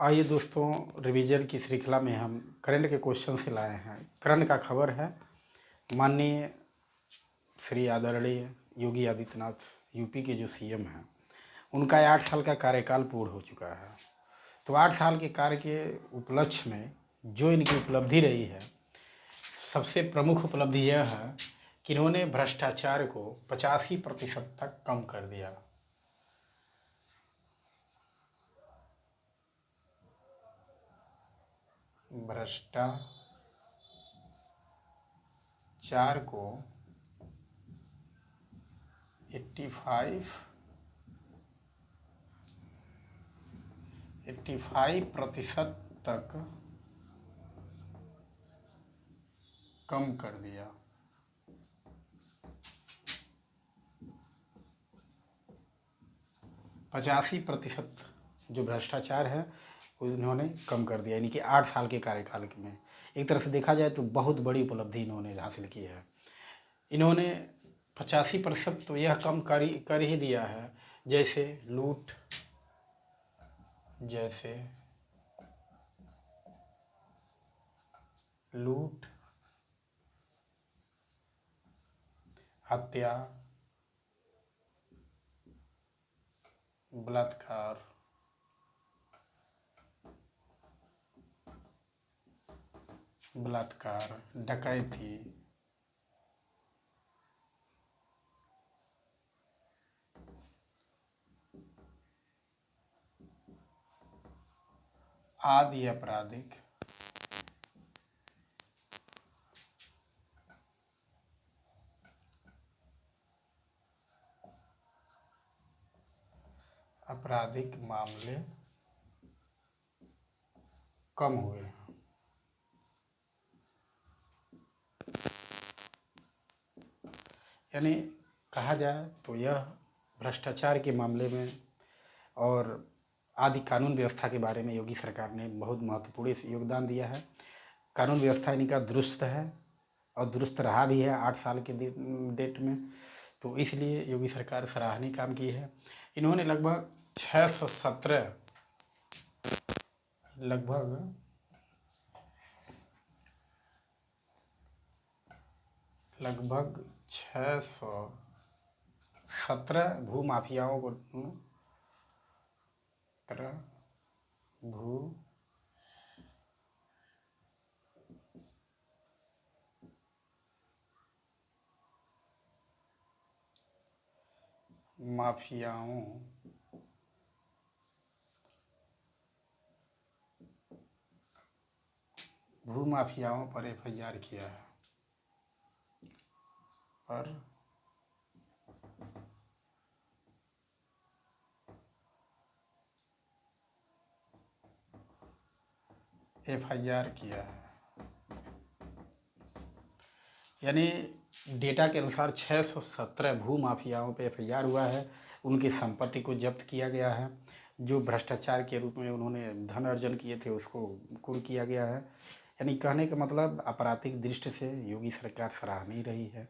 आइए दोस्तों, रिवीजन की श्रृंखला में हम करंट के क्वेश्चन से लाए हैं। करंट का खबर है, माननीय श्री आदरणीय योगी आदित्यनाथ यूपी के जो सीएम हैं, उनका 8 साल का कार्यकाल पूर्ण हो चुका है। तो 8 साल के कार्य के उपलक्ष्य में जो इनकी उपलब्धि रही है, सबसे प्रमुख उपलब्धि यह है कि इन्होंने भ्रष्टाचार को 85% तक कम कर दिया। भ्रष्टाचार को 85% तक कम कर दिया। पचासी प्रतिशत जो भ्रष्टाचार है उन्होंने कम कर दिया, यानी कि 8 साल के कार्यकाल में। एक तरह से देखा जाए तो बहुत बड़ी उपलब्धि इन्होंने हासिल की है। इन्होंने 85% तो यह कम कर ही दिया है, जैसे लूट, हत्या, बलात्कार, डकैती, आदि आपराधिक मामले कम हुए हैं। यानी कहा जाए तो यह भ्रष्टाचार के मामले में और आदि कानून व्यवस्था के बारे में योगी सरकार ने बहुत महत्वपूर्ण योगदान दिया है। कानून व्यवस्था इनका दुरुस्त है और दुरुस्त रहा भी है 8 साल के डेट में, तो इसलिए योगी सरकार सराहनीय काम की है। इन्होंने लगभग 617 भूमाफियाओं को भूमाफियाओं पर एफआईआर किया है। यानी डेटा के अनुसार 617 भूमाफियाओं पे एफआईआर हुआ है। उनकी संपत्ति को जब्त किया गया है। जो भ्रष्टाचार के रूप में उन्होंने धन अर्जन किए थे उसको कुर्क किया गया है। यानी कहने का मतलब आपराधिक दृष्टि से योगी सरकार सराहनीय रही है।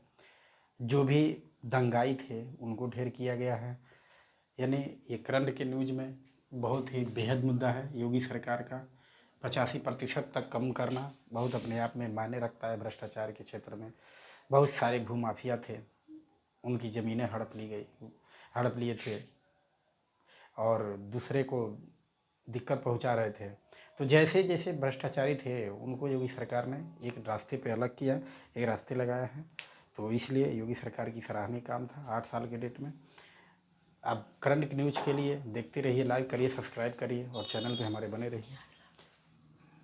जो भी दंगाई थे उनको ढेर किया गया है। यानी ये करंट के न्यूज़ में बहुत ही बेहद मुद्दा है योगी सरकार का। 85% तक कम करना बहुत अपने आप में मायने रखता है। भ्रष्टाचार के क्षेत्र में बहुत सारे भूमाफिया थे, उनकी ज़मीनें हड़प लिए थे और दूसरे को दिक्कत पहुंचा रहे थे। तो जैसे जैसे भ्रष्टाचारी थे उनको योगी सरकार ने एक रास्ते पे अलग किया, एक रास्ते लगाया है। तो इसलिए योगी सरकार की सराहनीय काम था 8 साल के डेट में। आप करंट न्यूज़ के लिए देखते रहिए, लाइक करिए, सब्सक्राइब करिए और चैनल पे हमारे बने रहिए।